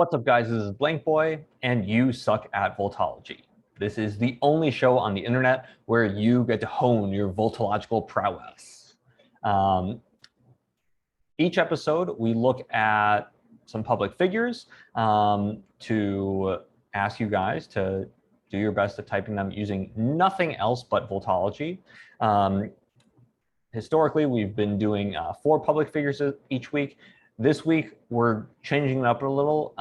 What's up, guys? This is Blank Boy, and you suck at Vultology. This is the only show on the internet where you get to hone your vultological prowess. Each episode, we look at some public figures to ask you guys to do your best at typing them using nothing else but Vultology. Historically, we've been doing 4 public figures each week. This week, we're changing it up a little.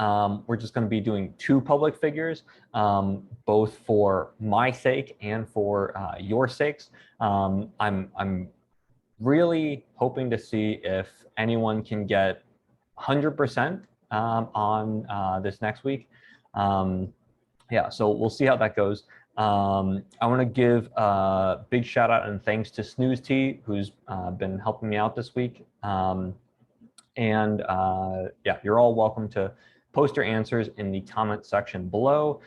We're just going to be doing 2 public figures, both for my sake and for your sakes. I'm really hoping to see if anyone can get 100% on this next week. Yeah, so we'll see how that goes. I want to give a big shout out and thanks to Snooze T, who's been helping me out this week. Yeah, you're all welcome to post your answers in the comment section below.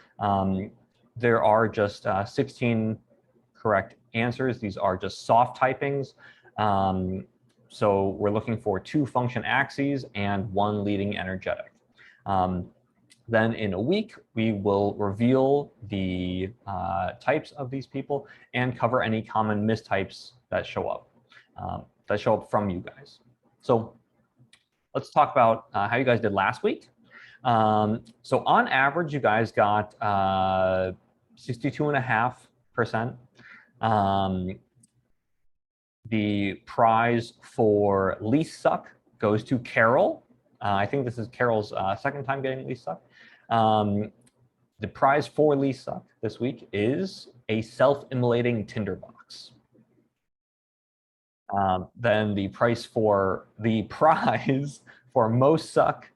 There are just 16 correct answers. These are just soft typings. So we're looking for 2 function axes and 1 leading energetic. Then in a week, we will reveal the types of these people and cover any common mistypes that show up from you guys. So let's talk about how you guys did last week. So on average, you guys got 62.5%. The prize for least suck goes to Carol. I think this is Carol's second time getting least suck. The prize for least suck this week is a self-immolating tinderbox. Then the prize for most suck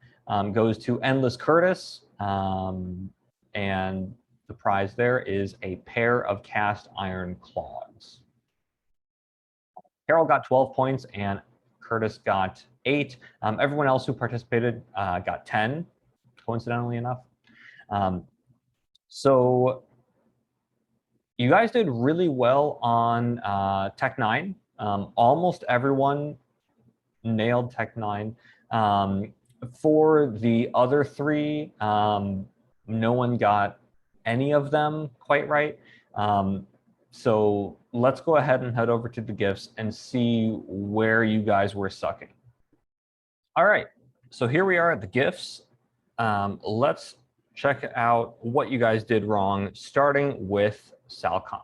goes to Endless Curtis, and the prize there is a pair of cast iron claws. Carol got 12 points and Curtis got 8. Everyone else who participated got 10, coincidentally enough. So you guys did really well on Tech 9. Almost everyone nailed Tech 9. For the other 3, no one got any of them quite right. So let's go ahead and head over to the gifts and see where you guys were sucking. All right, so here we are at the gifts. Let's check out what you guys did wrong, starting with Sal Khan.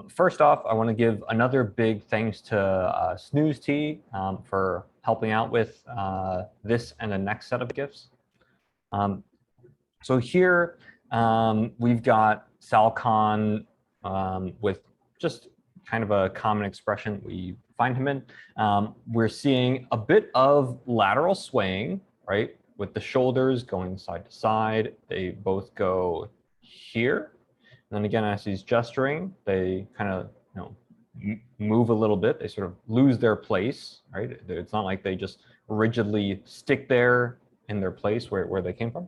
First off, I want to give another big thanks to Snooze T for helping out with this and the next set of gifts. So here we've got Sal Khan with just kind of a common expression we find him in. We're seeing a bit of lateral swaying, right? With the shoulders going side to side. They both go here. And then again, as he's gesturing, they kind of, move a little bit. They sort of lose their place, right? It's not like they just rigidly stick there in their place where they came from.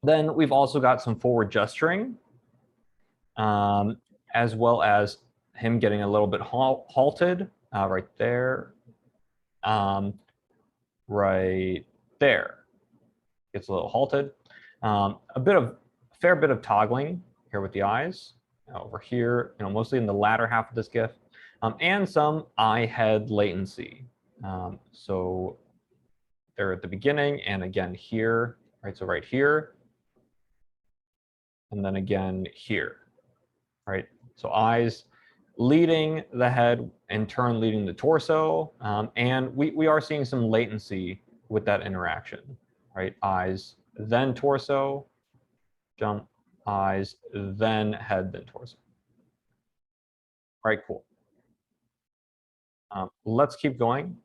Then we've also got some forward gesturing, as well as him getting a little bit halted right there, right there. Gets a little halted. Fair bit of toggling here with the eyes. Over here, mostly in the latter half of this GIF, and some eye-head latency. So they're at the beginning, and again here, right? So right here, and then again here, right? So eyes leading the head, in turn leading the torso, and we are seeing some latency with that interaction, right? Eyes, then torso, jump, eyes, then head, then torso. All right, cool. Let's keep going.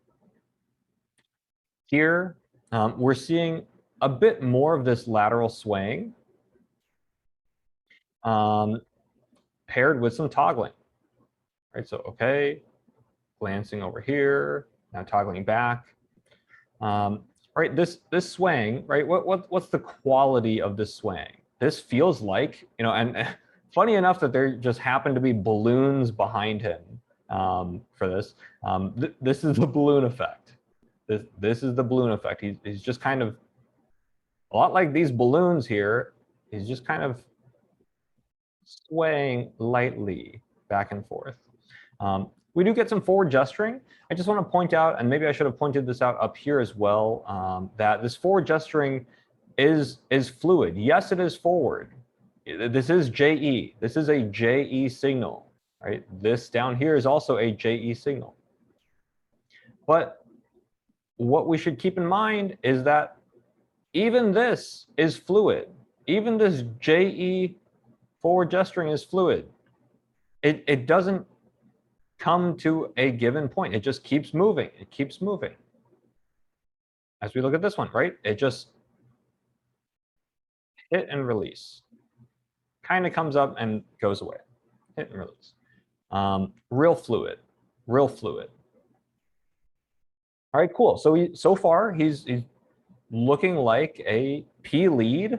Here, we're seeing a bit more of this lateral swaying paired with some toggling. Right, so okay, glancing over here, now toggling back. Right, this swaying, right? What's the quality of this swaying? This feels like, and funny enough that there just happen to be balloons behind him for this. This is the balloon effect. This is the balloon effect. He's just kind of a lot like these balloons here, he's just kind of swaying lightly back and forth. We do get some forward gesturing. I just want to point out, and maybe I should have pointed this out up here as well, that this forward gesturing is fluid. Yes, it is forward. This is JE. This is a JE signal, right? This down here is also a JE signal. But what we should keep in mind is that even this is fluid. Even this JE forward gesturing is fluid. It doesn't come to a given point. It just keeps moving. It keeps moving. As we look at this one, right? It just hit and release. Kind of comes up and goes away. Hit and release. Real fluid. Real fluid. All right, cool. So far he's looking like a P lead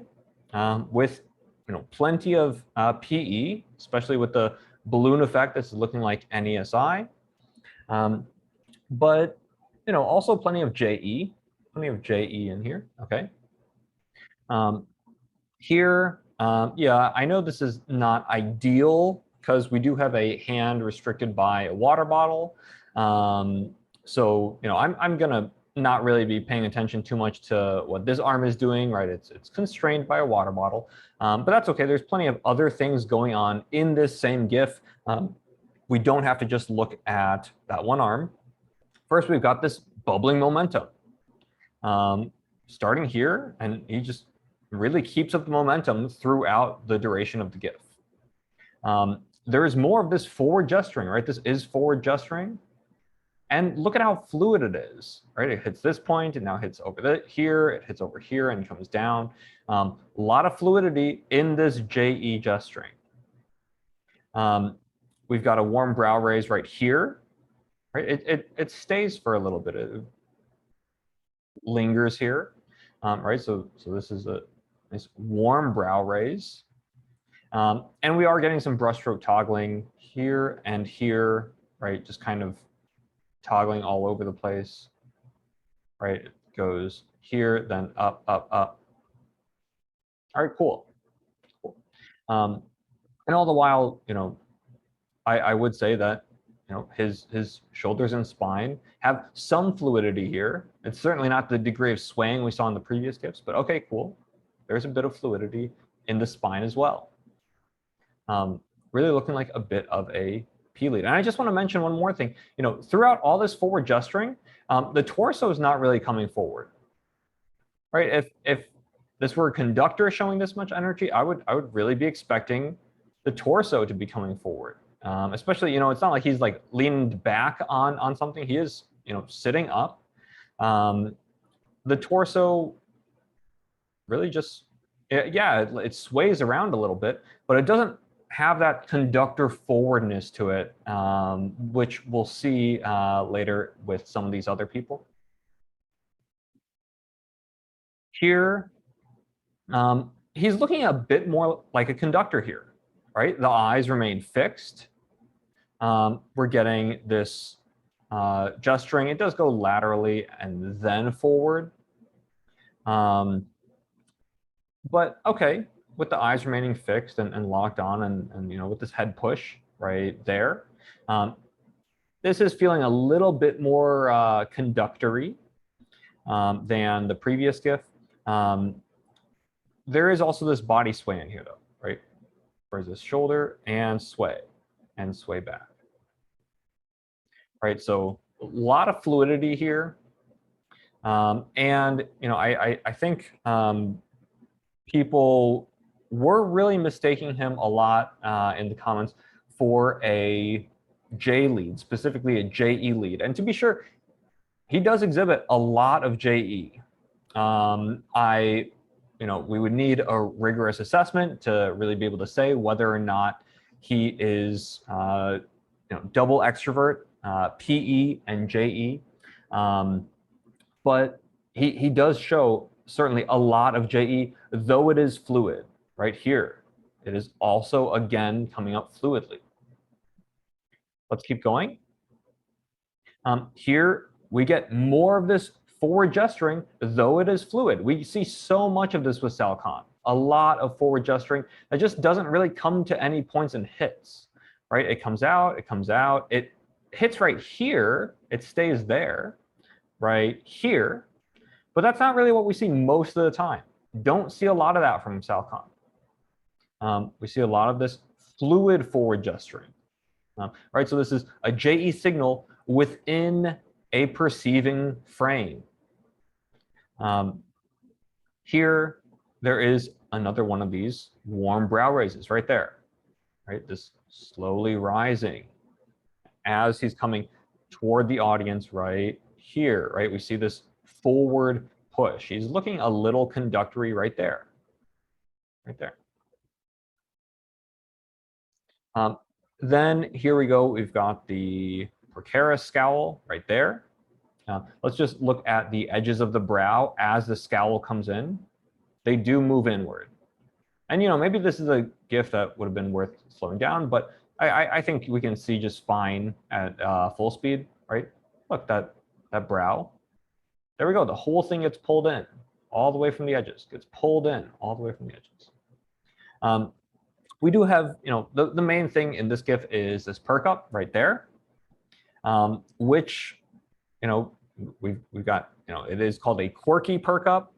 with plenty of PE, especially with the balloon effect that's looking like NESI. But also plenty of JE in here. Okay. Here, yeah, I know this is not ideal because we do have a hand restricted by a water bottle. So I'm gonna not really be paying attention too much to what this arm is doing, right? It's constrained by a water bottle, but that's okay. There's plenty of other things going on in this same GIF. We don't have to just look at that one arm. First, we've got this bubbling momentum. Starting here, and he just really keeps up the momentum throughout the duration of the GIF. There is more of this forward gesturing, right? This is forward gesturing. And look at how fluid it is, right? It hits this point and now hits over here, it hits over here and comes down. A lot of fluidity in this JE gesturing. We've got a warm brow raise right here, right? It stays for a little bit. It lingers here, right? So this is a nice warm brow raise. And we are getting some brushstroke toggling here and here, right? Just kind of toggling all over the place, right? It goes here, then up, up, up. All right, cool. And all the while, I would say that his shoulders and spine have some fluidity here. It's certainly not the degree of swaying we saw in the previous GIFs, but okay, cool. There's a bit of fluidity in the spine as well. Really looking like a bit of a P lead. And I just want to mention one more thing. Throughout all this forward gesturing, the torso is not really coming forward, right? If this were a conductor showing this much energy, I would really be expecting the torso to be coming forward. Especially, it's not like he's like leaned back on something. He is, sitting up. The torso really just, yeah, it sways around a little bit, but it doesn't have that conductor forwardness to it, which we'll see later with some of these other people. Here, he's looking a bit more like a conductor here, right? The eyes remain fixed. We're getting this gesturing. It does go laterally and then forward. But okay, with the eyes remaining fixed and locked on and with this head push right there, this is feeling a little bit more conductory than the previous GIF. There is also this body sway in here though, right? Where's this shoulder and sway back. Right, so a lot of fluidity here. And I think people were really mistaking him a lot in the comments for a J lead, specifically a JE lead. And to be sure, he does exhibit a lot of JE. We would need a rigorous assessment to really be able to say whether or not he is double extrovert, PE and JE. But he does show certainly a lot of JE, though it is fluid right here. It is also, again, coming up fluidly. Let's keep going. Here we get more of this forward gesturing, though it is fluid. We see so much of this with Sal Khan. A lot of forward gesturing that just doesn't really come to any points and hits, right? It comes out, it hits right here, it stays there, right here. But that's not really what we see most of the time. Don't see a lot of that from Sal Khan. We see a lot of this fluid forward gesturing. Right, so this is a JE signal within a perceiving frame. Here, there is another one of these warm brow raises right there. Right, this slowly rising as he's coming toward the audience right here. Right, we see this forward push. He's looking a little conductory right there. Right there. Then here we go. We've got the Frontalis Scowl right there. Let's just look at the edges of the brow as the scowl comes in. They do move inward. And, you know, maybe this is a GIF that would have been worth slowing down, but I think we can see just fine at full speed, right? Look, that brow. There we go. The whole thing gets pulled in all the way from the edges. Gets pulled in all the way from the edges. We do have, you know, the main thing in this GIF is this perk up right there, which, you know, we've got, you know, it is called a quirky perk up.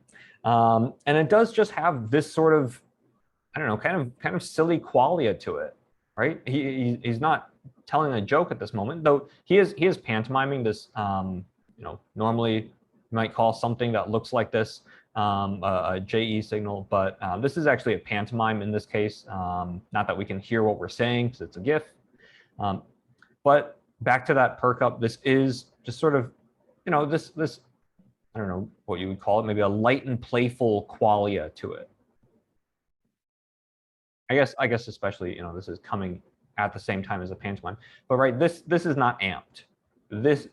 And it does just have this sort of, I don't know, kind of silly qualia to it, right? He's not telling a joke at this moment, though he is pantomiming this, you know, normally you might call something that looks like this a JE signal, but this is actually a pantomime in this case. Not that we can hear what we're saying because it's a GIF. But back to that perk up, this is just sort of, you know, this I don't know what you would call it, maybe a light and playful qualia to it. I guess especially, you know, this is coming at the same time as a pantomime. But right, this is not amped. This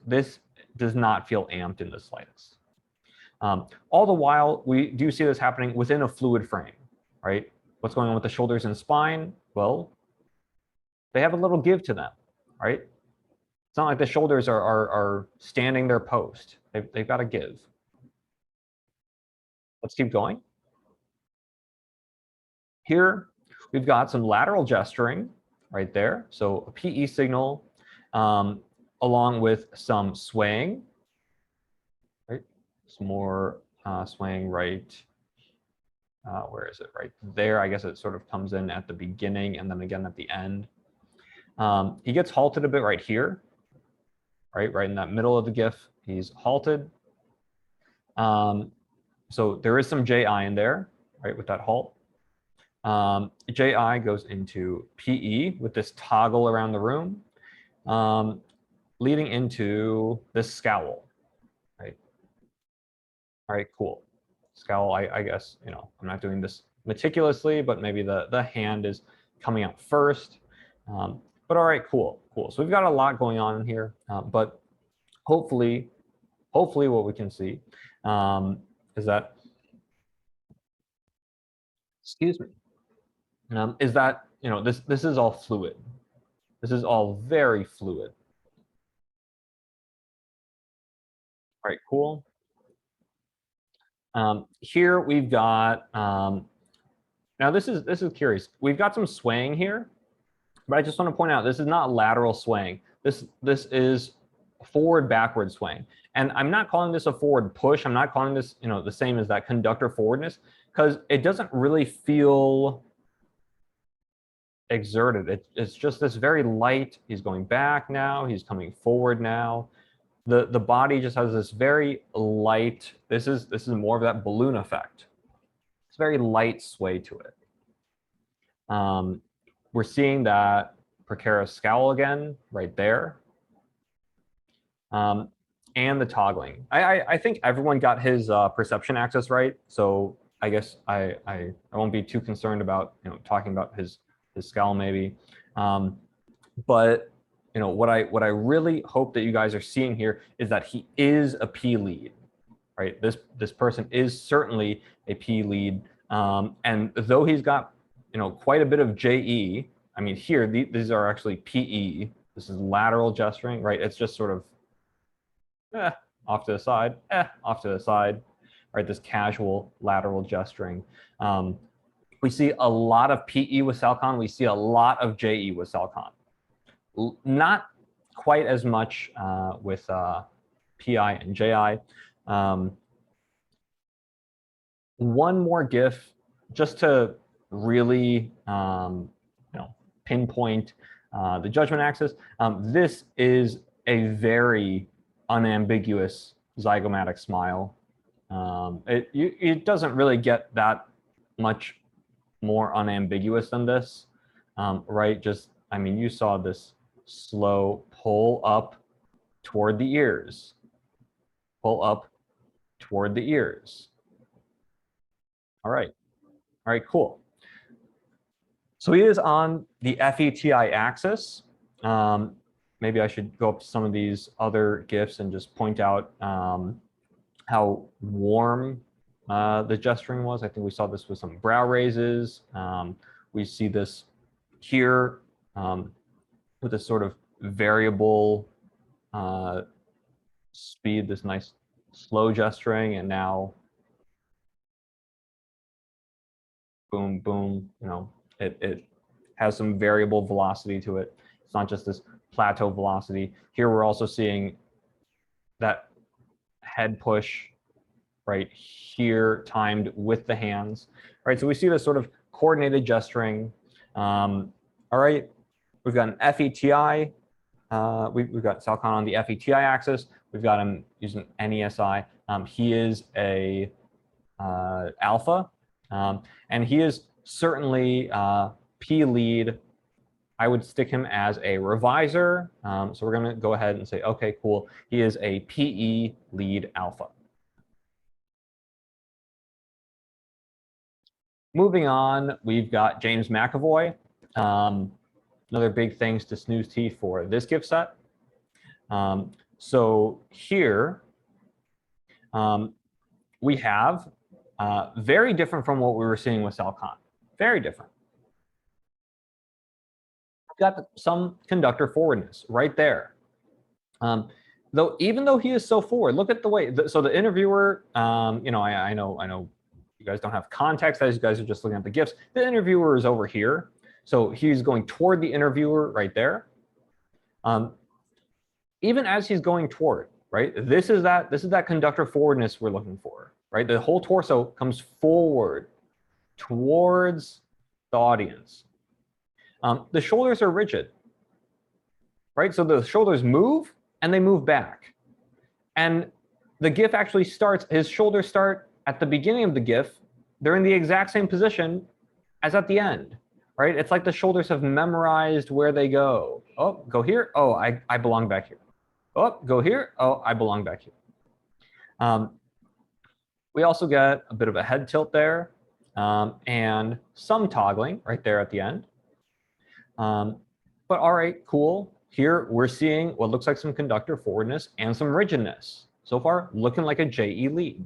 does not feel amped in the slightest. All the while, we do see this happening within a fluid frame, right? What's going on with the shoulders and spine? Well, they have a little give to them, right? It's not like the shoulders are standing their post. They've got to give. Let's keep going. Here, we've got some lateral gesturing right there. So a PE signal along with some swaying. Right? Some more swaying right. Where is it? Right there. I guess it sort of comes in at the beginning and then again at the end. He gets halted a bit right here. Right in that middle of the GIF, he's halted. So there is some JI in there, right, with that halt. JI goes into PE with this toggle around the room, leading into this scowl, right? All right, cool. Scowl, I guess, you know, I'm not doing this meticulously, but maybe the hand is coming out first. But all right, cool. So we've got a lot going on in here, but hopefully what we can see is that, excuse me, is that, you know, this is all fluid. This is all very fluid. All right, cool. Here we've got, now this is curious. We've got some swaying here, but I just want to point out, this is not lateral swaying. This is forward backward swaying. And I'm not calling this a forward push. I'm not calling this, you know, the same as that conductor forwardness, because it doesn't really feel exerted. It's just this very light. He's going back now. He's coming forward now. The body just has this very light. This is more of that balloon effect. It's very light sway to it. We're seeing that Frontalis Scowl again right there. And the toggling. I think everyone got his perception axis right, so I guess I won't be too concerned about, you know, talking about his scowl maybe. But you know, what I really hope that you guys are seeing here is that he is a P lead, right? This person is certainly a P lead, and though he's got, you know, quite a bit of JE. I mean, here these are actually PE. This is lateral gesturing, right? It's just sort of off to the side, off to the side, right? This casual lateral gesturing. We see a lot of PE with Sal Khan. We see a lot of JE with Sal Khan. Not quite as much with PI and JI. One more GIF just to really pinpoint the judgment axis. This is a very unambiguous zygomatic smile. It doesn't really get that much more unambiguous than this, right? Just, I mean, you saw this slow pull up toward the ears, pull up toward the ears. All right, cool. So he is on the FETI axis. Maybe I should go up to some of these other GIFs and just point out how warm the gesturing was. I think we saw this with some brow raises. We see this here with this sort of variable speed, this nice slow gesturing, and now boom, boom, it has some variable velocity to it. It's not just this plateau velocity. Here we're also seeing that head push right here timed with the hands, right? So we see this sort of coordinated gesturing. All right, we've got an FETI. We've got Sal Khan on the FETI axis. We've got him using NESI. He is a alpha, and he is certainly P lead. I would stick him as a revisor. So we're going to go ahead and say, okay, cool. He is a PE lead alpha. Moving on, we've got James Mcavoy. Another big thanks to Snooze T for this gift set. So here we have very different from what we were seeing with Sal Khan. Very different. We've got some conductor forwardness right there. Though even though he is so forward, look at the way. So the interviewer, I know you guys don't have context as you guys are just looking at the GIFs. The interviewer is over here. So he's going toward the interviewer right there. Even as he's going toward, right? This is that conductor forwardness we're looking for, right? The whole torso comes forward towards the audience. The shoulders are rigid, right? So the shoulders move and they move back. And the GIF actually starts, his shoulders start at the beginning of the GIF. They're in the exact same position as at the end, right? It's like the shoulders have memorized where they go. Oh, go here. Oh, I belong back here. Oh, go here. Oh, I belong back here. We also get a bit of a head tilt there and some toggling right there at the end. But all right, cool. Here we're seeing what looks like some conductor forwardness and some rigidness. So far, looking like a JE lead.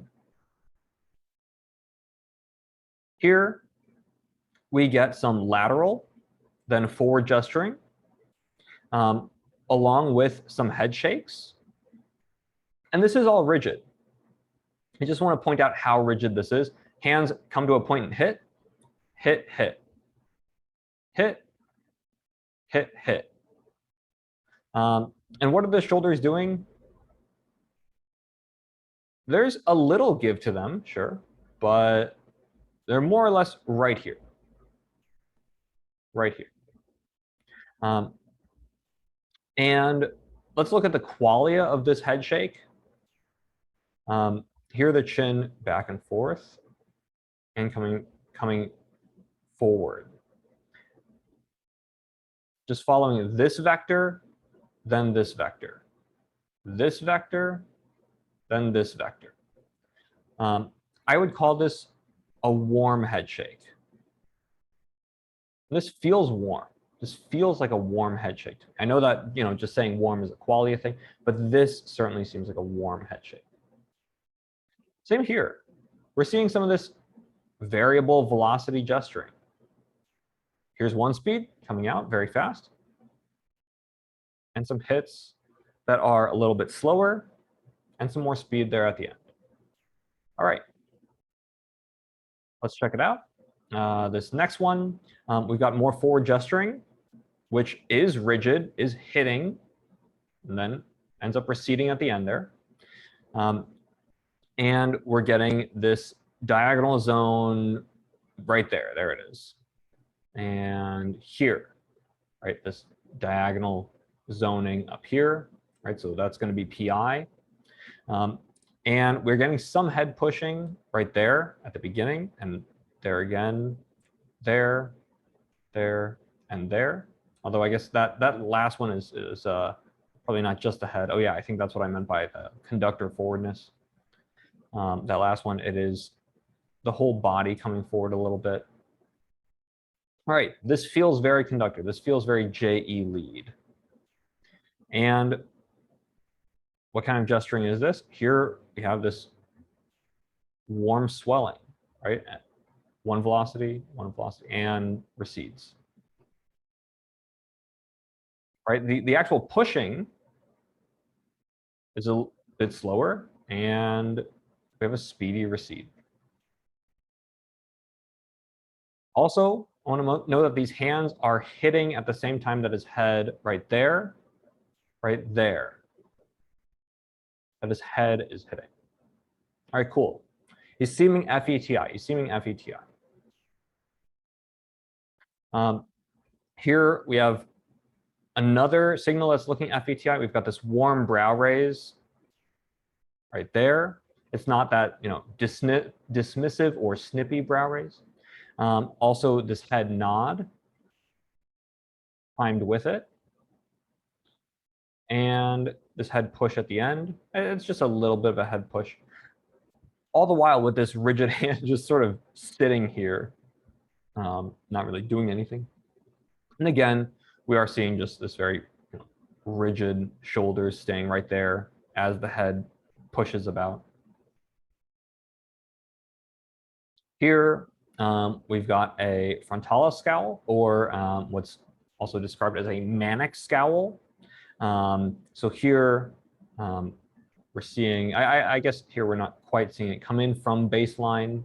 Here we get some lateral, then forward gesturing, along with some head shakes. And this is all rigid. I just want to point out how rigid this is. Hands come to a point and hit, hit, hit, hit, hit, hit. And what are the shoulders doing? There's a little give to them, sure, but they're more or less right here. Right here. And let's look at the qualia of this head shake. Here the chin back and forth and coming forward. Just following this vector, then this vector. This vector, then this vector. I would call this a warm head shake. This feels warm. This feels like a warm head shake. I know that, just saying warm is a quality thing, but this certainly seems like a warm head shake. Same here. We're seeing some of this variable velocity gesturing. Here's one speed coming out very fast. And some hits that are a little bit slower. and some more speed there at the end. All right, let's check it out. This next one, we've got more forward gesturing, which is rigid, is hitting, and then ends up receding at the end there. And we're getting this diagonal zone right there. There it is. And here, right, this diagonal zoning up here, right? So that's going to be PI. And we're getting some head pushing right there at the beginning, and there again, there, and there. Although I guess that last one is probably not just the head. Oh yeah, I think that's what I meant by the conductor forwardness. That last one, it is the whole body coming forward a little bit. All right, this feels very conductor. This feels very JE lead. And what kind of gesturing is this? Here we have this warm swelling, right? One velocity, and recedes. Right, the actual pushing is a bit slower, and we have a speedy recede. Also, I want to know that these hands are hitting at the same time that his head right there, right there. That his head is hitting. All right, cool. He's seeming FETI. He's seeming FETI. Here we have another signal that's looking FETI. We've got this warm brow raise right there. It's not that, you know, dismissive or snippy brow raise. Also, this head nod timed with it. And this head push at the end. It's just a little bit of a head push. All the while with this rigid hand just sort of sitting here, not really doing anything. And again, we are seeing just this very rigid shoulders staying right there as the head pushes about. Here, we've got a Frontalis Scowl, or what's also described as a manic scowl. So here, we're seeing, I guess here we're not quite seeing it come in from baseline.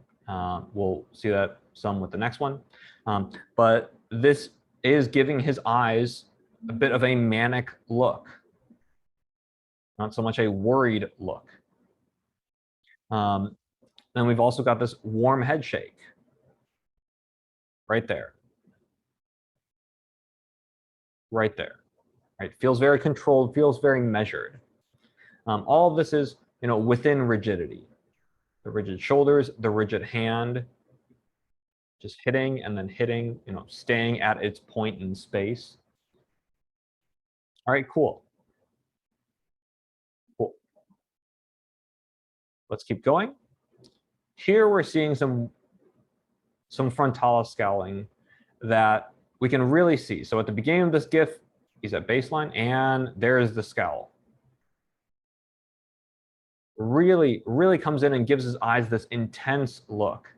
We'll see that some with the next one. But this is giving his eyes a bit of a manic look, not so much a worried look. Then we've also got this warm head shake right there. Right there. Right? Feels very controlled, feels very measured. All of this is, you know, within rigidity. The rigid shoulders, the rigid hand, just hitting and then hitting, you know, staying at its point in space. All right, cool. Cool. Let's keep going. Here we're seeing some Frontalis scowling that we can really see. So at the beginning of this GIF, he's at baseline, and there's the scowl. Really, really comes in and gives his eyes this intense look.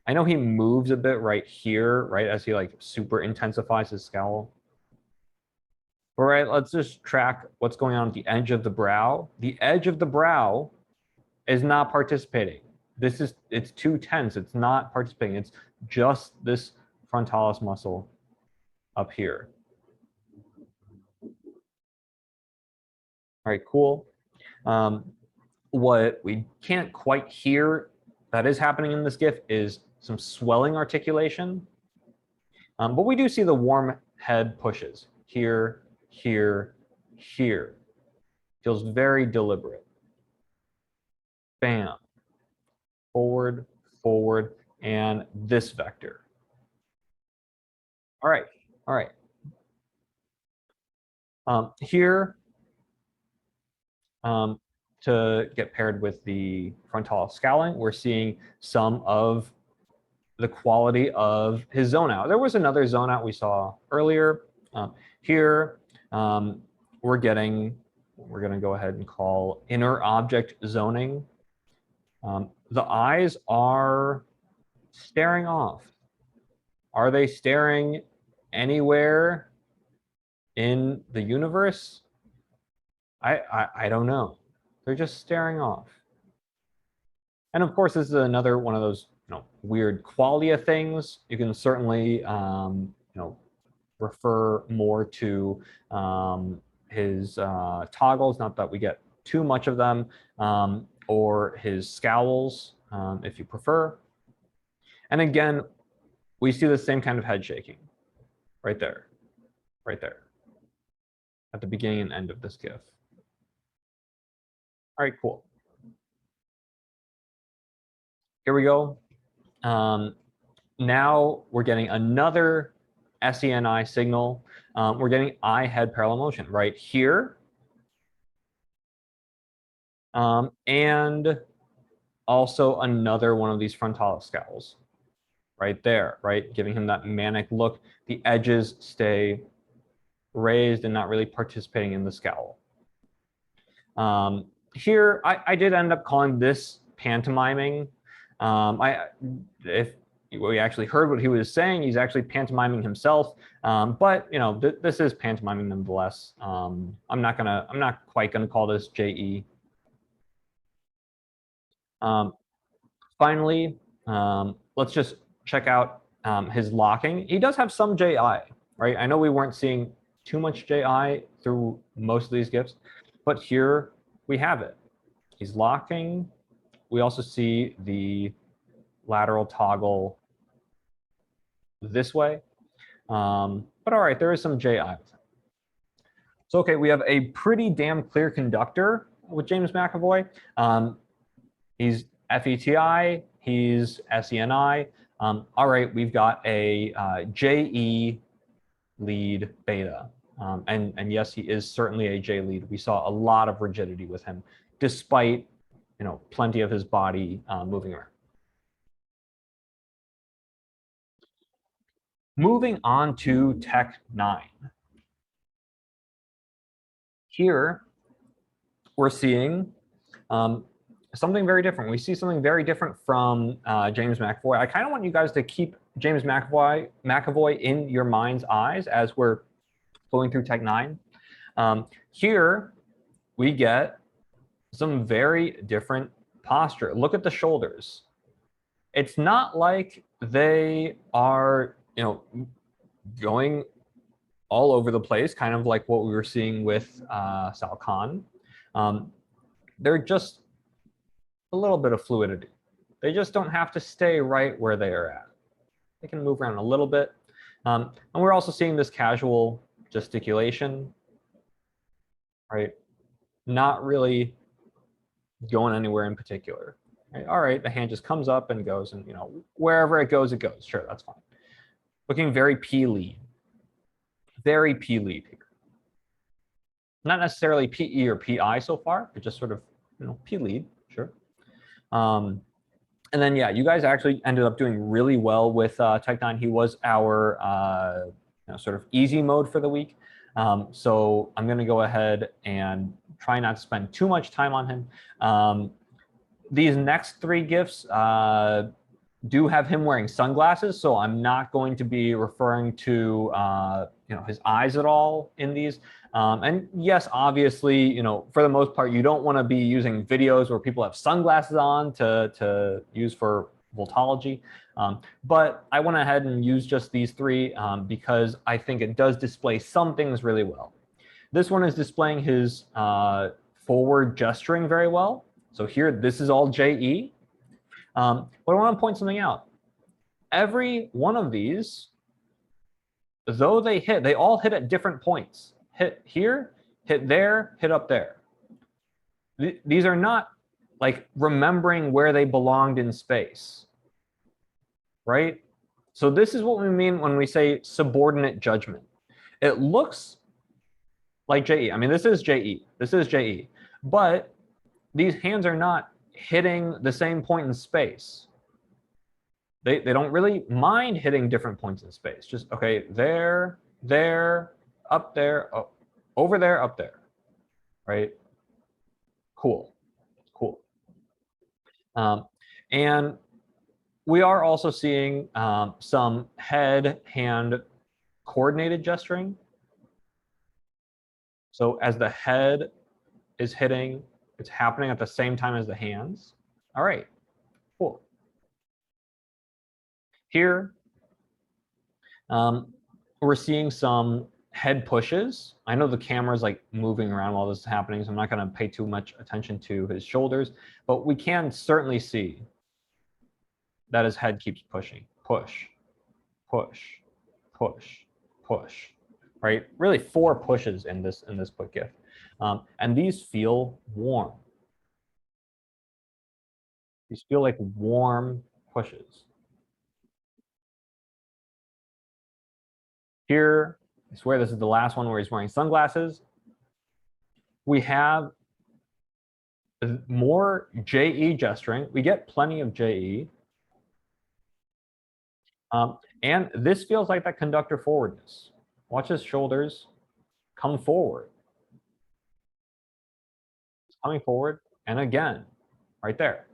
I know he moves a bit right here, right, as he like super intensifies his scowl. All right, let's just track what's going on at the edge of the brow. The edge of the brow is not participating. It's too tense. It's not participating. It's just this frontalis muscle up here. All right, cool. What we can't quite hear that is happening in this GIF is some swelling articulation. But we do see the warm head pushes here, here, here. Feels very deliberate. Bam. Forward, forward, and this vector. All right, all right. Here, to get paired with the Frontalis Scowling, we're seeing some of the quality of his zone out. There was another zone out we saw earlier. Here, we're going to go ahead and call inner object zoning. The eyes are staring off. Are they staring anywhere in the universe? I don't know. They're just staring off. And of course, this is another one of those weird qualia things. You can certainly refer more to his toggles, not that we get too much of them, or his scowls, if you prefer. And again, we see the same kind of head shaking right there, at the beginning and end of this GIF. All right, cool. Here we go. Now we're getting another SENI signal. We're getting eye head parallel motion right here. And also another one of these Frontalis Scowls right there, right? Giving him that manic look. The edges stay raised and not really participating in the scowl. Here, I did end up calling this pantomiming. If we actually heard what he was saying, he's actually pantomiming himself. But this is pantomiming nonetheless. I'm not quite gonna call this JE. Finally, let's just check out his locking. He does have some JI, right? I know we weren't seeing too much JI through most of these GIFs, but here we have it. He's locking. We also see the lateral toggle this way. But all right, there is some JI with him. So, okay, we have a pretty damn clear conductor with James Mcavoy. He's FETI, he's SENI. All right, we've got a JE lead beta. And yes, he is certainly a J lead. We saw a lot of rigidity with him, despite plenty of his body moving around. Moving on to Tech 9. Here, we're seeing something very different. We see something very different from James Mcavoy. I kind of want you guys to keep James Mcavoy in your mind's eyes as we're going through Tech 9. Here, we get some very different posture. Look at the shoulders. It's not like they are, going all over the place, kind of like what we were seeing with Sal Khan. They're just a little bit of fluidity. They just don't have to stay right where they are at. They can move around a little bit. And we're also seeing this casual gesticulation, right? Not really going anywhere in particular. Right? All right, the hand just comes up and goes, and wherever it goes, it goes. Sure, that's fine. Looking very P lead. Very P lead here. Not necessarily PE or PI so far, but just sort of P lead, sure. And then yeah, you guys actually ended up doing really well with Tech 9. He was our sort of easy mode for the week. So I'm going to go ahead and try not to spend too much time on him. These next 3 GIFs do have him wearing sunglasses, so I'm not going to be referring to his eyes at all in these. And yes, obviously, for the most part, you don't want to be using videos where people have sunglasses on to use for Vultology. But I went ahead and used just these 3 because I think it does display some things really well. This one is displaying his forward gesturing very well. So here, this is all JE. But I want to point something out. Every one of these, though they all hit at different points. Hit here, hit there, hit up there. These are not like remembering where they belonged in space, right? So this is what we mean when we say subordinate judgment. It looks like JE. I mean, this is JE. This is JE. But these hands are not hitting the same point in space. They don't really mind hitting different points in space. Just, okay, there, up there, oh, over there, up there, right? Cool. And we are also seeing some head-hand coordinated gesturing. So as the head is hitting It's happening at the same time as the hands. All right, cool. Here, we're seeing some head pushes. I know the camera's like moving around while this is happening, so I'm not going to pay too much attention to his shoulders, but we can certainly see that his head keeps pushing. Push, push, push, push. Right? Really 4 pushes in this quick GIF. And these feel warm. These feel like warm pushes. Here, I swear this is the last one where he's wearing sunglasses. We have more JE gesturing. We get plenty of JE. And this feels like that conductor forwardness. Watch his shoulders come forward. It's coming forward, and again, right there.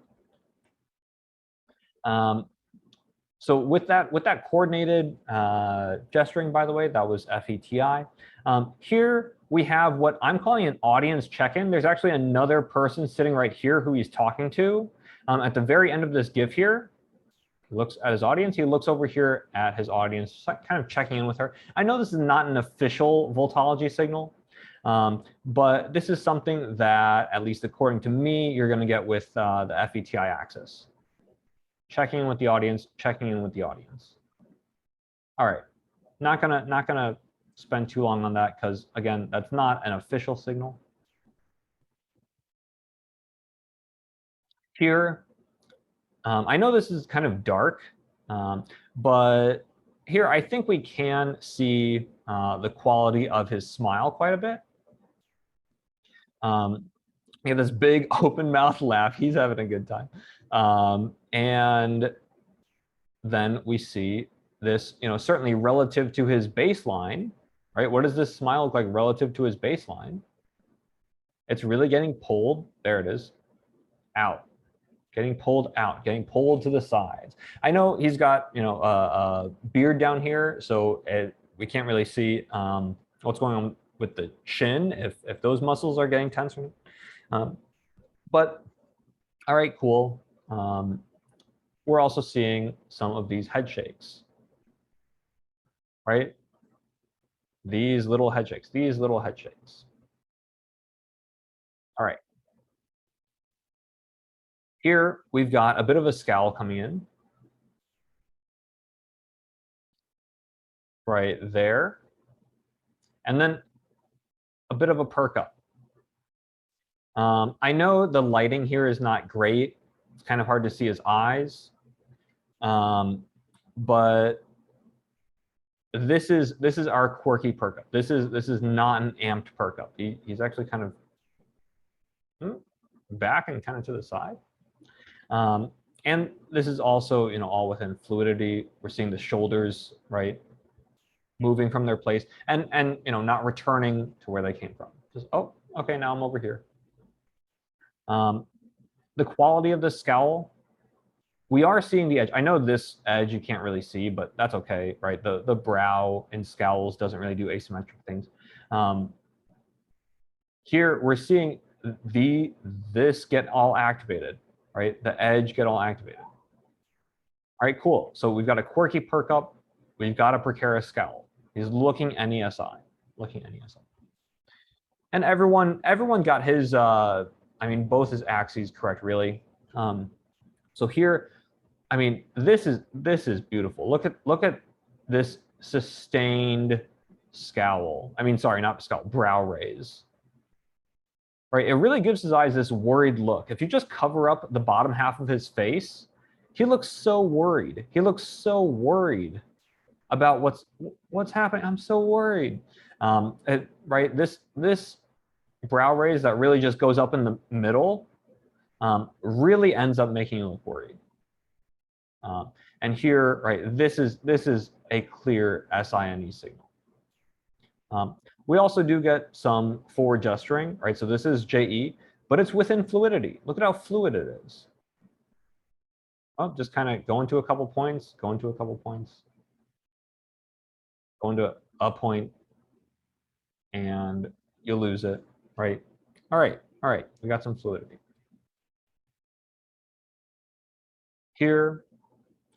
So with that coordinated gesturing, by the way, that was FETI. Here we have what I'm calling an audience check-in. There's actually another person sitting right here who he's talking to. At the very end of this GIF here, he looks at his audience. He looks over here at his audience, kind of checking in with her. I know this is not an official Vultology signal, but this is something that, at least according to me, you're going to get with the FETI axis. Checking in with the audience, checking in with the audience. All right, not gonna spend too long on that because again, that's not an official signal. Here, I know this is kind of dark, but here I think we can see the quality of his smile quite a bit. We have this big open mouth laugh. He's having a good time. And then we see this, certainly relative to his baseline, right? What does this smile look like relative to his baseline? It's really getting pulled. There it is, out, getting pulled out, getting pulled to the sides. I know he's got, a beard down here, so we can't really see what's going on with the chin if those muscles are getting tense or not. But all right, cool. We're also seeing some of these head shakes, right? These little head shakes, these little head shakes. All right. Here, we've got a bit of a scowl coming in. Right there. And then a bit of a perk up. I know the lighting here is not great. It's kind of hard to see his eyes. But this is our quirky perk up. This is not an amped perk up. He's actually kind of back and kind of to the side. And this is also all within fluidity. We're seeing the shoulders, right, moving from their place and not returning to where they came from. Just, oh, okay, now I'm over here. The quality of the scowl, we are seeing the edge. I know this edge you can't really see, but that's okay, right? The brow in scowls doesn't really do asymmetric things. Here we're seeing this get all activated, right? The edge get all activated. All right, cool. So we've got a quirky perk up. We've got a precarious scowl. He's looking NESI, looking NESI. And everyone got his, both his axes correct, really. So here, this is beautiful. Look at this sustained scowl. Sorry, not scowl, brow raise. Right, it really gives his eyes this worried look. If you just cover up the bottom half of his face, he looks so worried. He looks so worried about what's happening. I'm so worried. Right, this brow raise that really just goes up in the middle really ends up making you look worried. And here, right, this is a clear SINE signal. We also do get some forward gesturing, right? So this is JE, but it's within fluidity. Look at how fluid it is. Oh, just kind of go into a couple points, go into a couple points, go into a point, and you'll lose it, right? All right, All right, we got some fluidity. Here,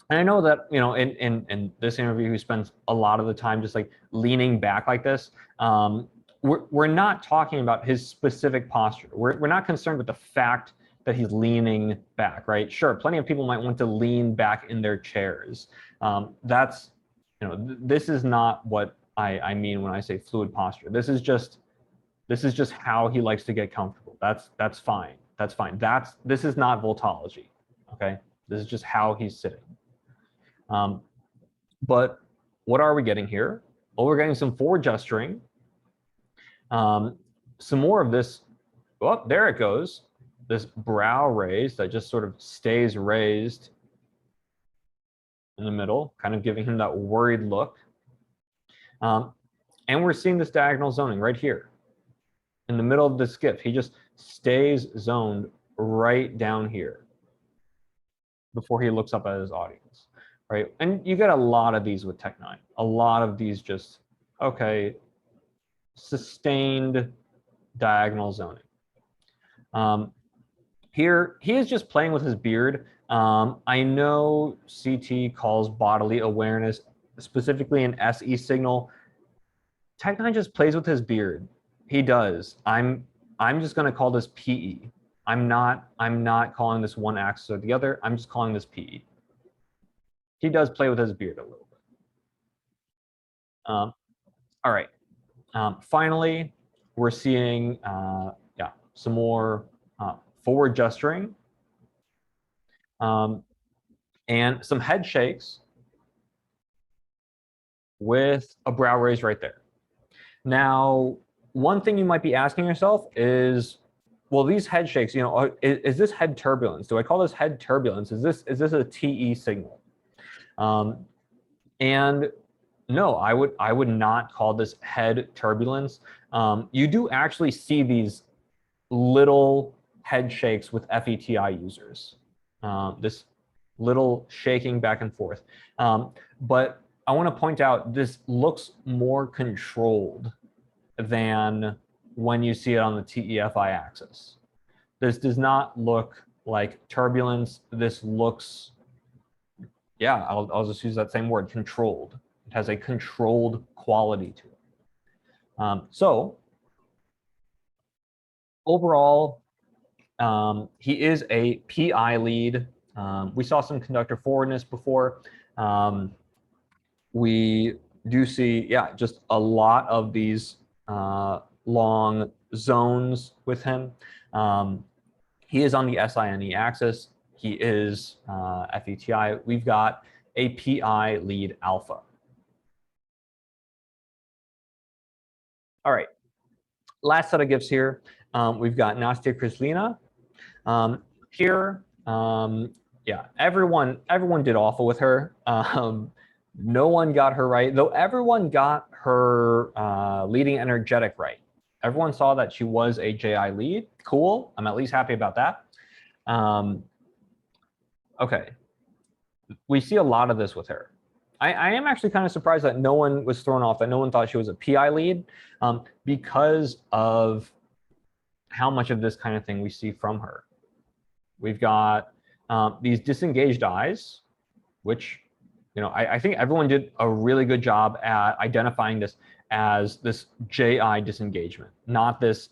and I know that, you know, in this interview, he spends a lot of the time just like leaning back like this. We're not talking about his specific posture. We're not concerned with the fact that he's leaning back, right? Sure, plenty of people might want to lean back in their chairs. That's, you know, this is not what I mean when I say fluid posture. This is just how he likes to get comfortable. That's fine. That's fine. This is not Vultology. Okay, this is just how he's sitting. But what are we getting here? Well, we're getting some forward gesturing. Some more of this. Oh, there it goes. This brow raise that just sort of stays raised in the middle, kind of giving him that worried look. And we're seeing this diagonal zoning right here. In the middle of the skiff, he just stays zoned right down here before he looks up at his audience, right? And you get a lot of these with Tech 9. A lot of these just, okay, sustained diagonal zoning. Here, he is just playing with his beard. I know CT calls bodily awareness, specifically an SE signal. Tech 9 just plays with his beard. He does. I'm just going to call this PE. I'm not calling this one axis or the other. I'm just calling this PE. He does play with his beard a little bit. All right. Finally, we're seeing some more forward gesturing and some head shakes with a brow raise right there. Now, one thing you might be asking yourself is, well, these head shakes, you know, is this head turbulence? Do I call this head turbulence? Is this a TE signal? And no, I would not call this head turbulence. You do actually see these little head shakes with FETI users. This little shaking back and forth. But I want to point out this looks more controlled than when you see it on the TEFI axis. This does not look like turbulence. This looks, yeah, I'll just use that same word, controlled. It has a controlled quality to it. So overall, he is a PI lead. We saw some conductor forwardness before. We do see, yeah, just a lot of these long zones with him. He is on the SINE axis. He is FETI. We've got a PI lead alpha. All right, last set of gifts here. We've got Nastya Kreslina. Here, yeah, everyone did awful with her. No one got her right, though everyone got her leading energetic right. Everyone saw that she was a JI lead. Cool, I'm at least happy about that. Okay, we see a lot of this with her. I am actually kind of surprised that no one was thrown off, that no one thought she was a PI lead, because of how much of this kind of thing we see from her. We've got these disengaged eyes, which, you know, I think everyone did a really good job at identifying this as this JI disengagement, not this,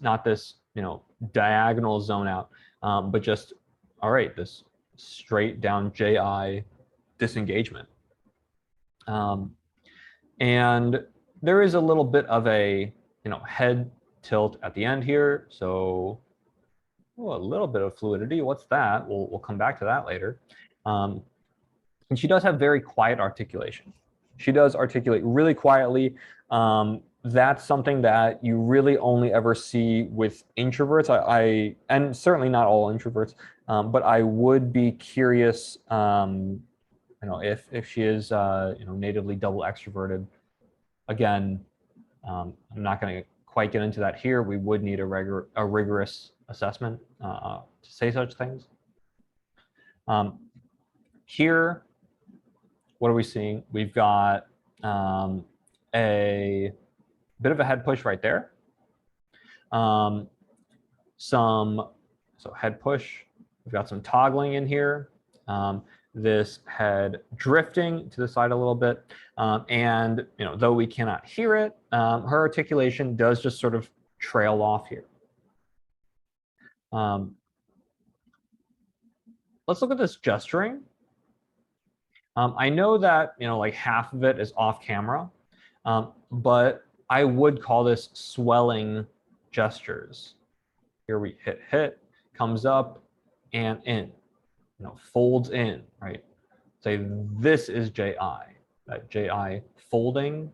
you know, diagonal zone out, but just, all right, this straight down JI disengagement. And there is a little bit of a, you know, head tilt at the end here. So a little bit of fluidity. What's that? We'll come back to that later. And she does have very quiet articulation. She does articulate really quietly. That's something that you really only ever see with introverts. And certainly not all introverts, but I would be curious, you know, if she is, you know, natively double extroverted. Again, I'm not going to quite get into that here. We would need a rigorous assessment to say such things. Here, what are we seeing? We've got a bit of a head push right there. some, so head push. We've got some toggling in here. This head drifting to the side a little bit. And though we cannot hear it, her articulation does just sort of trail off here. Let's look at this gesturing. I know that like half of it is off camera, but I would call this swelling gestures. Here we hit, comes up and in, folds in, right? Say this is JI, that JI folding,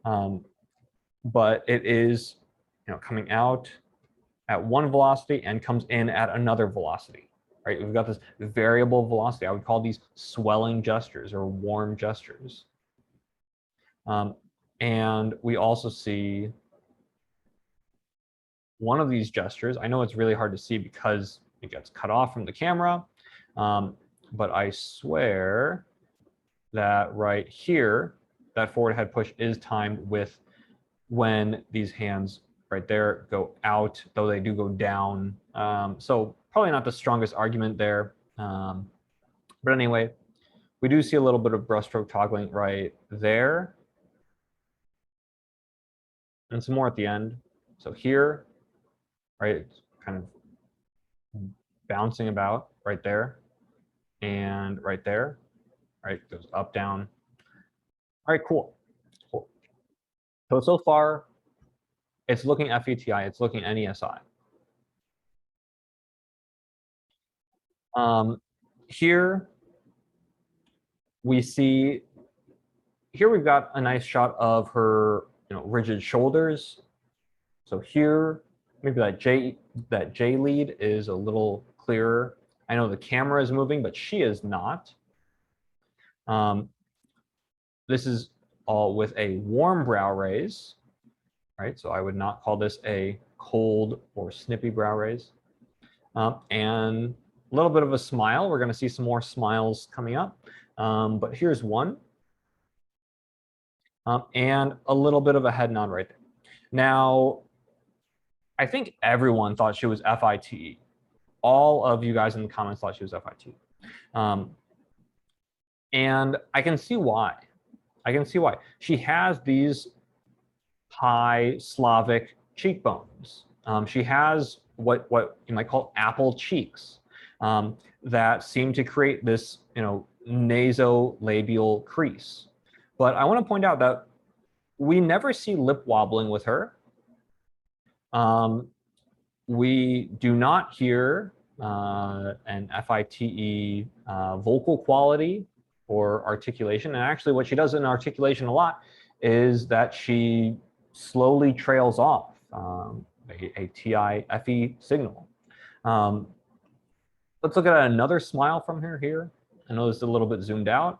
but it is coming out at one velocity and comes in at another velocity, right? We've got this variable velocity. I would call these swelling gestures or warm gestures. And we also see one of these gestures. I know it's really hard to see because it gets cut off from the camera, but I swear that right here, that forward head push is timed with when these hands right there go out, though they do go down. So probably not the strongest argument there. But anyway, we do see a little bit of brushstroke toggling right there. And some more at the end. So here, right, it's kind of bouncing about right there and right there, right, goes up, down. All right, cool. So far, it's looking FETI, it's looking NESI. Here we see, here we've got a nice shot of her rigid shoulders. So here, maybe that J lead is a little clearer. I know the camera is moving, but she is not. This is all with a warm brow raise, right? So I would not call this a cold or snippy brow raise. And a little bit of a smile. We're going to see some more smiles coming up. But here's one. And a little bit of a head nod right there. Now, I think everyone thought she was FITE. All of you guys in the comments thought she was FITE. And I can see why. I can see why. She has these high Slavic cheekbones. She has what you might call apple cheeks that seem to create this nasolabial crease. But I want to point out that we never see lip wobbling with her. We do not hear an FITE vocal quality or articulation. And actually what she does in articulation a lot is that she slowly trails off a TIFE signal. Let's look at another smile from her here. I know this is a little bit zoomed out.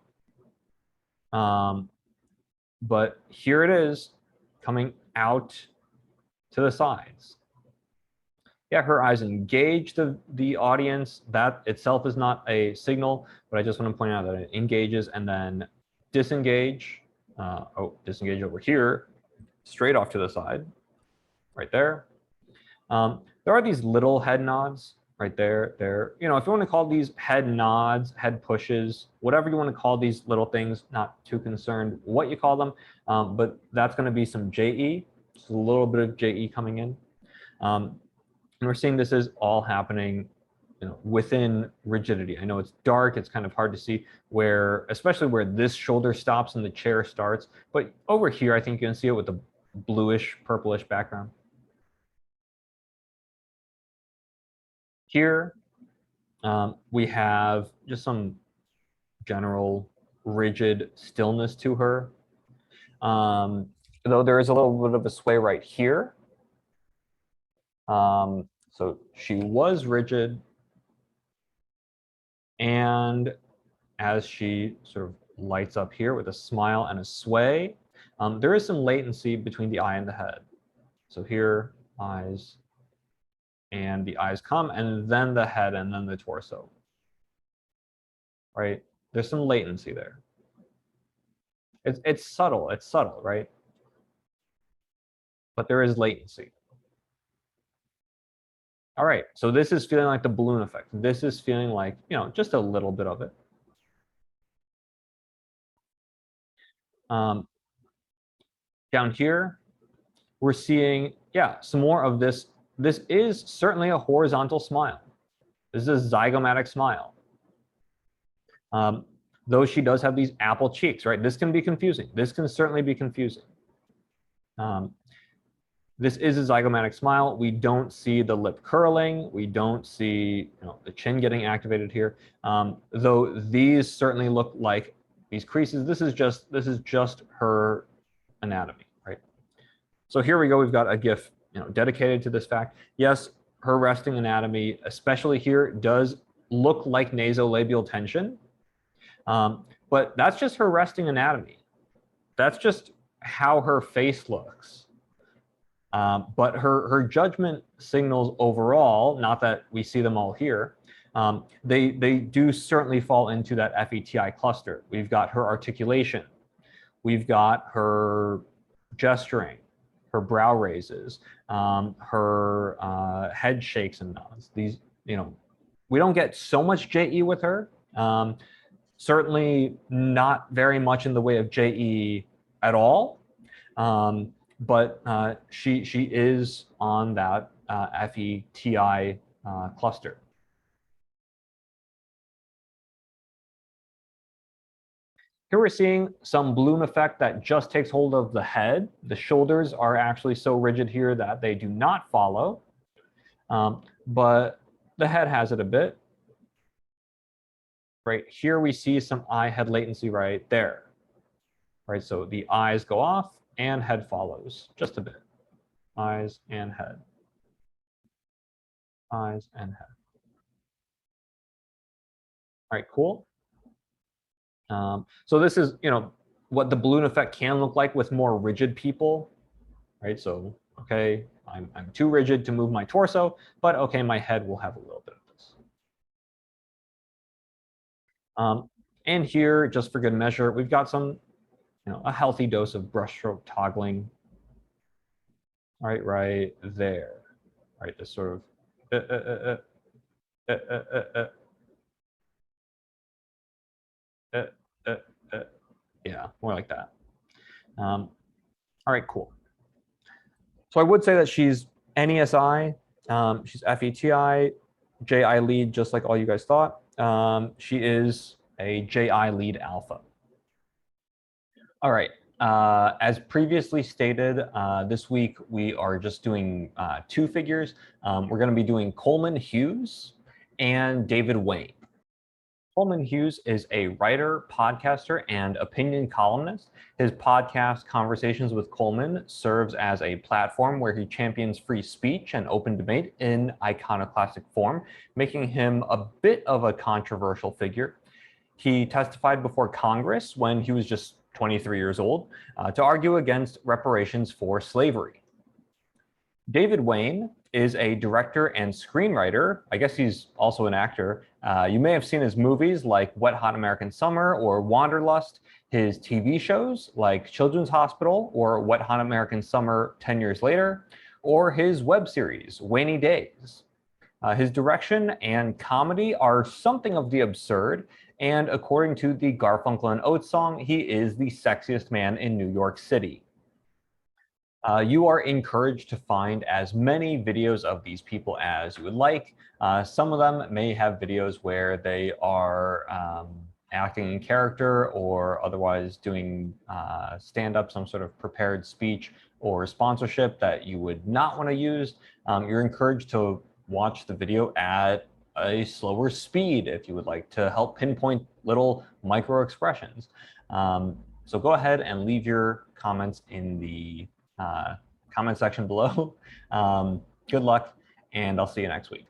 But here it is coming out to the sides. Yeah, her eyes engage the audience. That itself is not a signal, but I just want to point out that it engages and then disengage. Disengage over here, straight off to the side, right there. There are these little head nods right there. If you want to call these head nods, head pushes, whatever you want to call these little things, not too concerned what you call them, but that's going to be some JE. Just a little bit of JE coming in. And we're seeing this is all happening within rigidity. I know it's dark, it's kind of hard to see especially where this shoulder stops and the chair starts, but over here, I think you can see it with the bluish, purplish background. Here, we have just some general rigid stillness to her. Though there is a little bit of a sway right here. So she was rigid, and as she sort of lights up here with a smile and a sway, there is some latency between the eye and the head. So here, eyes, and the eyes come, and then the head, and then the torso, right? There's some latency there. It's subtle, right? But there is latency. All right, so this is feeling like the balloon effect. This is feeling like, just a little bit of it. Down here, we're seeing, some more of this. This is certainly a horizontal smile. This is a zygomatic smile. Though she does have these apple cheeks, right? This can be confusing. This can certainly be confusing. This is a zygomatic smile. We don't see the lip curling. We don't see the chin getting activated here. Though these certainly look like these creases. This is just her anatomy, right? So here we go. We've got a GIF dedicated to this fact. Yes, her resting anatomy, especially here, does look like nasolabial tension. But that's just her resting anatomy. That's just how her face looks. But her judgment signals overall, not that we see them all here, they do certainly fall into that FETI cluster. We've got her articulation. We've got her gesturing, her brow raises, her head shakes and nods. These, we don't get so much JE with her. Certainly not very much in the way of JE at all. But she is on that FETI cluster. Here we're seeing some balloon effect that just takes hold of the head. The shoulders are actually so rigid here that they do not follow, but the head has it a bit. Right here we see some eye-head latency right there. Right, so the eyes go off and head follows just a bit. Eyes and head. Eyes and head. All right, cool. So this is, what the balloon effect can look like with more rigid people, right? So, okay, I'm too rigid to move my torso, but okay, my head will have a little bit of this. And here, just for good measure, we've got some, a healthy dose of brushstroke toggling. All right, right there. All right, this sort of yeah, more like that. All right, cool. So I would say that she's NESI, she's FETI, JI lead, just like all you guys thought. She is a JI lead alpha. All right. As previously stated, this week we are just doing 2 figures. We're going to be doing Coleman Hughes and David Wain. Coleman Hughes is a writer, podcaster, and opinion columnist. His podcast, Conversations with Coleman, serves as a platform where he champions free speech and open debate in iconoclastic form, making him a bit of a controversial figure. He testified before Congress when he was just 23 years old to argue against reparations for slavery. David Wain is a director and screenwriter. I guess he's also an actor. You may have seen his movies like Wet Hot American Summer or Wanderlust, his TV shows like Children's Hospital or Wet Hot American Summer 10 Years Later, or his web series, Wainy Days. His direction and comedy are something of the absurd, and according to the Garfunkel and Oates song, he is the sexiest man in New York City. You are encouraged to find as many videos of these people as you would like. Some of them may have videos where they are acting in character or otherwise doing stand-up, some sort of prepared speech or sponsorship that you would not want to use. You're encouraged to watch the video at a slower speed if you would like to help pinpoint little micro expressions. So go ahead and leave your comments in the comment section below. Good luck, and I'll see you next week.